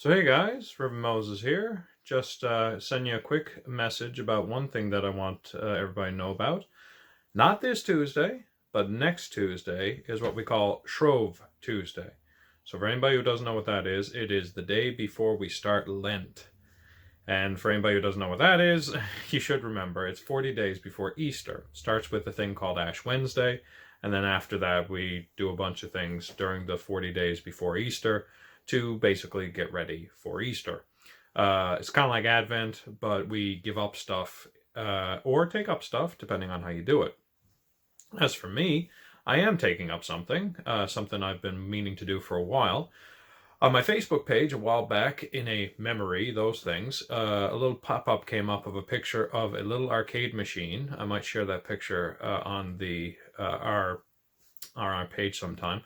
So hey guys, Reverend Moses here. Just send you a quick message about one thing that I want everybody to know about. Not this Tuesday, but next Tuesday is what we call Shrove Tuesday. So for anybody who doesn't know what that is, it is the day before we start Lent. And for anybody who doesn't know what that is, you should remember it's 40 days before Easter. Starts with a thing called Ash Wednesday, and then after that we do a bunch of things during the 40 days before Easter to basically get ready for Easter. It's kind of like Advent, but we give up stuff or take up stuff, depending on how you do it. As for me, I am taking up something I've been meaning to do for a while. On my Facebook page a while back, in a memory, those things, a little pop-up came up of a picture of a little arcade machine. I might share that picture on our page sometime,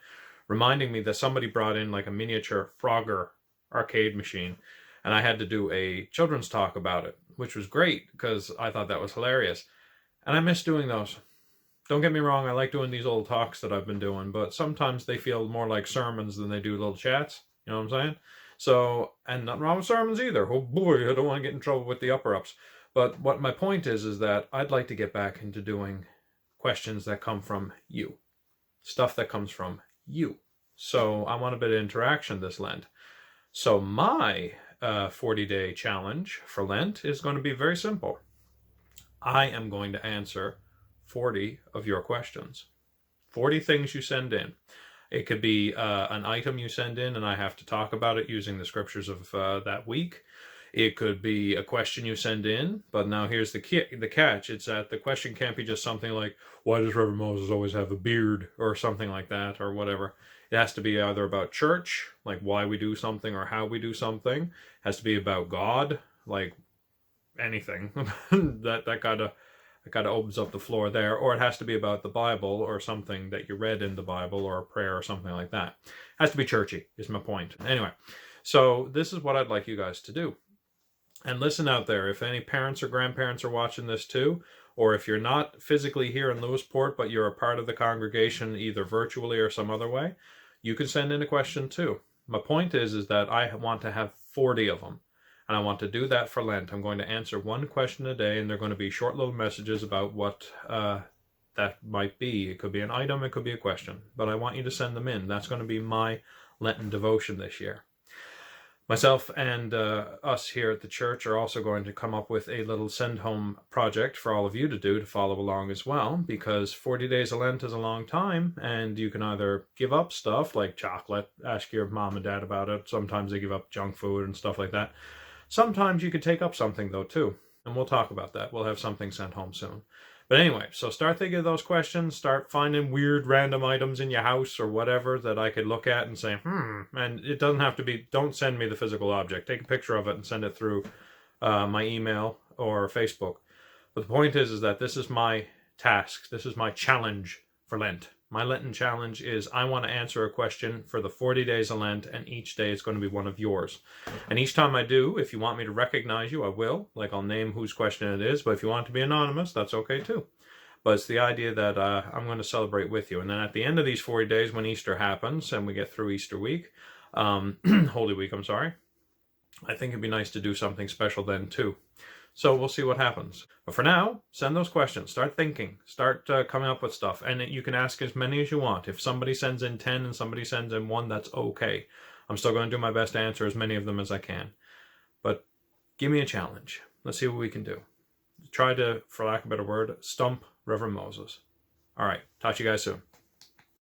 reminding me that somebody brought in like a miniature Frogger arcade machine, and I had to do a children's talk about it, which was great because I thought that was hilarious. And I miss doing those. Don't get me wrong, I like doing these little talks that I've been doing, but sometimes they feel more like sermons than they do little chats. You know what I'm saying? So, and nothing wrong with sermons either. Oh boy, I don't want to get in trouble with the upper-ups. But what my point is that I'd like to get back into doing questions that come from you. Stuff that comes from you. So I want a bit of interaction this Lent. So my 40-day challenge for Lent is going to be very simple. I am going to answer 40 of your questions. 40 things you send in. It could be an item you send in and I have to talk about it using the scriptures of that week. It could be a question you send in, but now here's the catch. It's that the question can't be just something like, why does Reverend Moses always have a beard, or something like that, or whatever. It has to be either about church, like why we do something or how we do something. It has to be about God, like anything. that kind of opens up the floor there. Or it has to be about the Bible or something that you read in the Bible or a prayer or something like that. It has to be churchy, is my point. Anyway, so this is what I'd like you guys to do. And listen out there, if any parents or grandparents are watching this too, or if you're not physically here in Lewisport, but you're a part of the congregation either virtually or some other way, you can send in a question too. My point is that I want to have 40 of them. And I want to do that for Lent. I'm going to answer one question a day, and they're going to be short little messages about what that might be. It could be an item, it could be a question. But I want you to send them in. That's going to be my Lenten devotion this year. Myself and us here at the church are also going to come up with a little send-home project for all of you to do to follow along as well, because 40 days of Lent is a long time, and you can either give up stuff like chocolate, ask your mom and dad about it. Sometimes they give up junk food and stuff like that. Sometimes you could take up something, though, too, and we'll talk about that. We'll have something sent home soon. But anyway, so start thinking of those questions, start finding weird random items in your house or whatever that I could look at and say, and it doesn't have to be, don't send me the physical object. Take a picture of it and send it through my email or Facebook. But the point is that this is my task. This is my challenge for Lent. My Lenten challenge is I want to answer a question for the 40 days of Lent, and each day is going to be one of yours. And each time I do, if you want me to recognize you, I will. Like, I'll name whose question it is, but if you want it to be anonymous, that's okay too. But it's the idea that I'm going to celebrate with you. And then at the end of these 40 days, when Easter happens, and we get through Easter week, Holy Week, I'm sorry, I think it'd be nice to do something special then too. So we'll see what happens. But for now, send those questions. Start thinking. Start coming up with stuff. And you can ask as many as you want. If somebody sends in 10 and somebody sends in 1, that's okay. I'm still going to do my best to answer as many of them as I can. But give me a challenge. Let's see what we can do. Try to, for lack of a better word, stump Reverend Moses. All right. Talk to you guys soon.